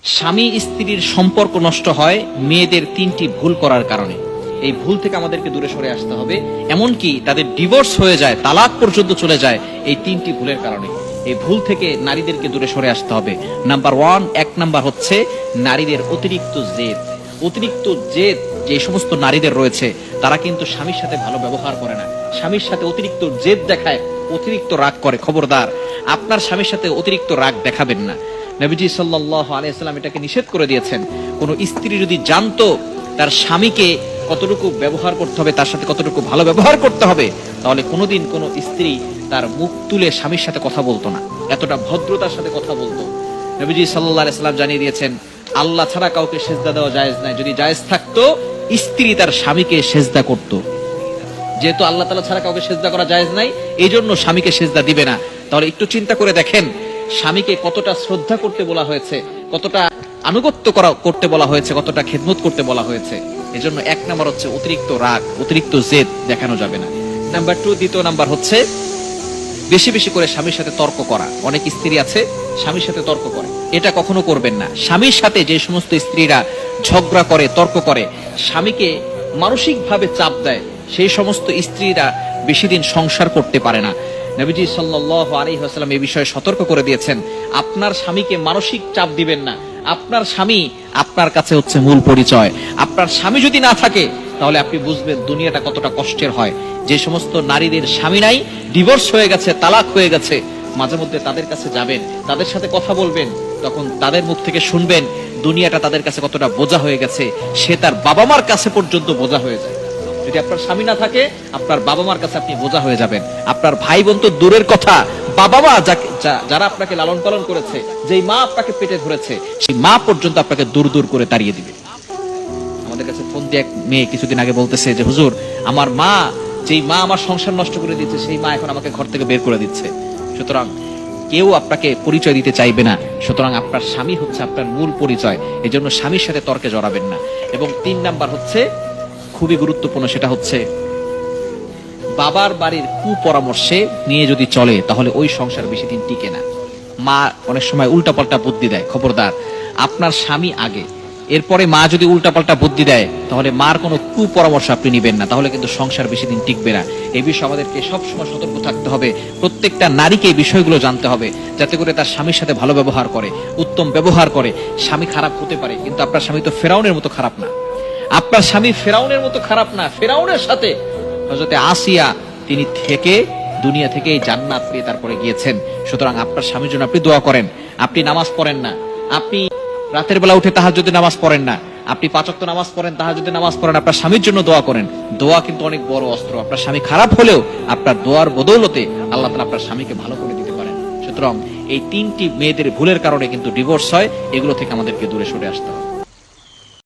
স্বামী স্ত্রীর সম্পর্ক নষ্ট হয় মেয়েদের তিনটি ভুল করার কারণে। এই ভুল থেকে আমাদেরকে দূরে সরে আসতে হবে, এমনকি তাদের ডিভোর্স হয়ে যায়, তালাক পর্যন্ত চলে যায় এই তিনটি ভুলের কারণে। এই ভুল থেকে নারীদেরকে দূরে সরে আসতে হবে। নাম্বার 1, 1 নাম্বার হচ্ছে নারীদের অতিরিক্ত জেদ। অতিরিক্ত জেদ যে সমস্ত নারীদের রয়েছে তারা কিন্তু স্বামীর সাথে ভালো ব্যবহার করে না, স্বামীর সাথে অতিরিক্ত জেদ দেখায়, অতিরিক্ত রাগ করে। খবরদার, আপনার স্বামীর সাথে অতিরিক্ত রাগ দেখাবেন না। নবীজি সাল্লাল্লাহু আলাইহি ওয়াসাল্লাম এটাকে নিষেধ করে দিয়েছেন। কোন স্ত্রী যদি জানতো তার স্বামীকে কতটুকু ব্যবহার করতে হবে, তার সাথে কতটুকু ভালো ব্যবহার করতে হবে, তাহলে কোনোদিন কোন স্ত্রী তার মুখ তুলে স্বামীর সাথে কথা বলতো না, এতটা ভদ্রতার সাথে কথা বলতো। নবীজি সাল্লাল্লাহু আলাইহি ওয়াসাল্লাম জানিয়ে দিয়েছেন আল্লাহ ছাড়া কাউকে সেজদা দেওয়া জায়েজ নাই। যদি জায়েজ থাকতো স্ত্রী তার স্বামীকে সেজদা করত। যেহেতু আল্লাহ তাআলা ছাড়া কাউকে সেজদা করা জায়েজ নাই, এই জন্য স্বামীকে সেজদা দিবে না। তাহলে একটু চিন্তা করে দেখেন স্বামীকে কতটা শ্রদ্ধা করতে বলা হয়েছে, কতটা আনুগত্য করতে বলা হয়েছে, কতটা খেদমত করতে বলা হয়েছে। এজন্য 1 নাম্বার হচ্ছে অতিরিক্ত রাগ, অতিরিক্ত জেদ দেখানো যাবে না। নাম্বার 2, দ্বিতীয় নাম্বার হচ্ছে বেশি বেশি করে স্বামীর সাথে তর্ক করা। অনেক স্ত্রী আছে স্বামীর সাথে তর্ক করে, এটা কখনো করবেন না। স্বামীর সাথে যে সমস্ত স্ত্রীরা ঝগড়া করে, তর্ক করে, স্বামীকে মানসিক ভাবে চাপ দেয়, সেই সমস্ত স্ত্রীরা বেশি দিন সংসার করতে পারে না। নবীজি সাল্লাল্লাহু আলাইহি ওয়াসাল্লাম এই বিষয়ে সতর্ক করে দিয়েছেন, আপনার স্বামীকে মানসিক চাপ দিবেন না। আপনার স্বামী আপনার কাছে হচ্ছে মূল পরিচয়। আপনার স্বামী যদি না থাকে তাহলে আপনি বুঝবেন দুনিয়াটা কতটা কষ্টের হয়। যে সমস্ত নারীদের স্বামী নাই, ডিভোর্স হয়ে গেছে, তালাক হয়ে গেছে, মাঝে মধ্যে তাদের কাছে যাবেন, তাদের সাথে কথা বলবেন, তখন তাদের মুখ থেকে শুনবেন দুনিয়াটা তাদের কাছে কতটা বোঝা হয়ে গেছে। সে তার বাবা মার কাছে পর্যন্ত বোঝা হয়ে যায়। যদি আপনার স্বামী না থাকে আপনার বাবা মার কাছে আপনি বোঝা হয়ে যাবেন। আপনার ভাই বোন তো দূরের কথা, বাবা মা যারা আপনাকে লালন পালন করেছে, যেই মা আপনাকে পেটে ধরেছে, সেই মা পর্যন্ত আপনাকে দূর দূর করে তাড়িয়ে দিবে। আমাদের কাছে ফোন দিয়ে এক মেয়ে কিছুদিন আগে বলতেছে যে হুজুর, আমার মা, যেই মা আমার সংসার নষ্ট করে দিচ্ছে, সেই মা এখন আমাকে ঘর থেকে বের করে দিচ্ছে। সুতরাং কেউ আপনাকে পরিচয় দিতে চাইবে না। সুতরাং আপনার স্বামী হচ্ছে আপনার মূল পরিচয়। এই জন্য স্বামীর সাথে তর্কে জড়াবেন না। এবং 3 নাম্বার হচ্ছে খুবই গুরুত্বপূর্ণ, সেটা হচ্ছে বাবার বাড়ির কুপরামর্শে নিয়ে যদি চলে তাহলে ওই সংসার বেশি দিন টিকে না। মা অনেক সময় উল্টাপাল্টা বুদ্ধি দেয়, খবরদার, আপনার স্বামী আগে, এরপরে মা যদি উল্টাপাল্টা বুদ্ধি দেয় তাহলে মার কোনো কুপরামর্শ আপনি নিবেন না, তাহলে কিন্তু সংসার বেশি দিন টিকবে না। এই বিষয়ে আমাদেরকে সবসময় সতর্ক থাকতে হবে। প্রত্যেকটা নারীকে এই বিষয়গুলো জানতে হবে, যাতে করে তার স্বামীর সাথে ভালো ব্যবহার করে, উত্তম ব্যবহার করে। স্বামী খারাপ হতে পারে, কিন্তু আপনার স্বামী তো ফেরাউনের মতো খারাপ না। আপনার স্বামী ফেরাউনের মতো খারাপ না। ফেরাউনের সাথে হযরতে আসিয়া তিনি থেকে দুনিয়া থেকে এই জান্নাত পেয়ে তারপরে গিয়েছেন। সুতরাং আপনার স্বামীর জন্য আপনি দোয়া করেন। আপনি নামাজ পড়েন না, আপনি রাতের বেলা উঠে তাহাজ্জুদে নামাজ পড়েন না, আপনি 5 ওয়াক্ত নামাজ পড়েন, তাহাজ্জুদে নামাজ পড়েন, আপনার স্বামীর জন্য দোয়া করেন। দোয়া কিন্তু অনেক বড় অস্ত্র। আপনার স্বামী খারাপ হলেও আপনার দোয়ার বদৌলতে আল্লাহ তাআলা আপনার স্বামীকে ভালো করে দিতে পারেন। সুতরাং এই 3টি মেয়েদের ভুলের কারণে কিন্তু ডিভোর্স হয়। এগুলো থেকে আমাদেরকে দূরে সরে আসতে হবে।